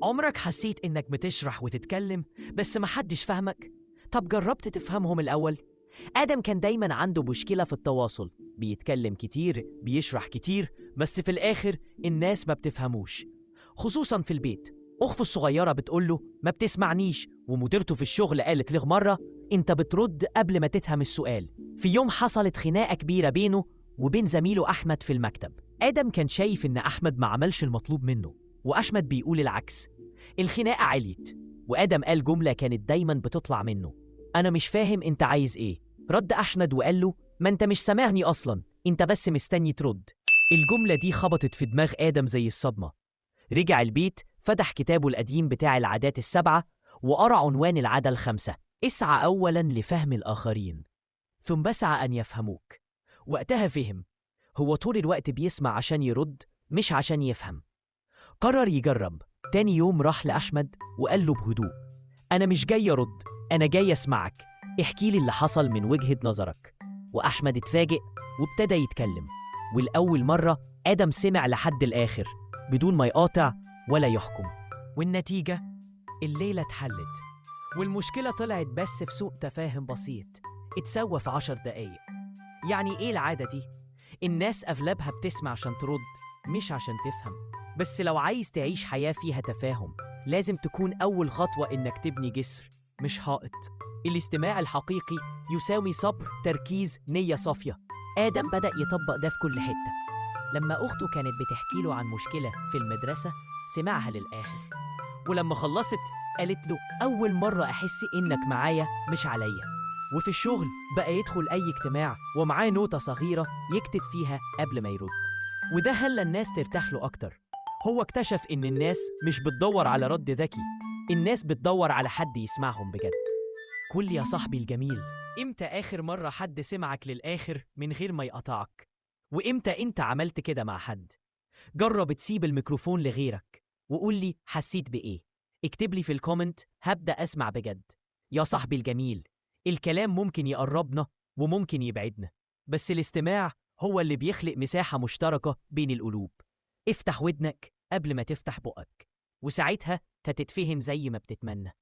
عمرك حسيت إنك بتشرح وتتكلم بس محدش فاهمك؟ طب جربت تفهمهم الأول؟ آدم كان دايما عنده مشكلة في التواصل، بيتكلم كتير بيشرح كتير بس في الآخر الناس ما بتفهموش، خصوصا في البيت. أخته الصغيرة بتقوله ما بتسمعنيش، ومديرته في الشغل قالت له مرة أنت بترد قبل ما تفهم السؤال. في يوم حصلت خناقة كبيرة بينه وبين زميله أحمد في المكتب. آدم كان شايف إن أحمد ما عملش المطلوب منه، وأحمد بيقول العكس. الخناقة عليت، وآدم قال جملة كانت دايما بتطلع منه: أنا مش فاهم أنت عايز إيه. رد أحمد وقال له: ما أنت مش سامعني أصلا، أنت بس مستني ترد. الجملة دي خبطت في دماغ آدم زي الصدمة. رجع البيت، فتح كتابه القديم بتاع العادات السبعة وقرأ عنوان العادة الخمسة: اسعى أولا لفهم الآخرين ثم اسعى أن يفهموك. وقتها فهم، هو طول الوقت بيسمع عشان يرد مش عشان يفهم. قرر يجرب. تاني يوم راح لأحمد وقال له بهدوء: أنا مش جاي أرد، أنا جاي أسمعك، احكي لي اللي حصل من وجهة نظرك. وأحمد اتفاجئ وابتدى يتكلم، والأول مرة آدم سمع لحد الآخر بدون ما يقاطع ولا يحكم. والنتيجة، الليلة اتحلت، والمشكلة طلعت بس في سوء تفاهم بسيط اتسوى في 10 دقايق. يعني إيه العادة دي؟ الناس أغلبها بتسمع عشان ترد مش عشان تفهم. بس لو عايز تعيش حياة فيها تفاهم لازم تكون أول خطوة إنك تبني جسر مش حائط. الاستماع الحقيقي يساوي صبر، تركيز، نية صافية. آدم بدأ يطبق ده في كل حتة. لما أخته كانت بتحكي له عن مشكلة في المدرسة سمعها للآخر، ولما خلصت قالت له: أول مرة أحس إنك معايا مش عليا. وفي الشغل بقى يدخل أي اجتماع ومعاه نوتة صغيرة يكتب فيها قبل ما يرد، وده خلى الناس ترتاح له أكتر. هو اكتشف إن الناس مش بتدور على رد ذكي، الناس بتدور على حد يسمعهم بجد. قول لي يا صاحبي الجميل، إمتى آخر مرة حد سمعك للآخر من غير ما يقطعك؟ وإمتى أنت عملت كده مع حد؟ جرب تسيب الميكروفون لغيرك وقول لي حسيت بإيه. اكتب لي في الكومنت، هبدأ أسمع بجد. يا صاحبي الجميل، الكلام ممكن يقربنا وممكن يبعدنا، بس الاستماع هو اللي بيخلق مساحة مشتركة بين القلوب. افتح ودنك قبل ما تفتح بقك، وساعتها هتتفهم زي ما بتتمنى.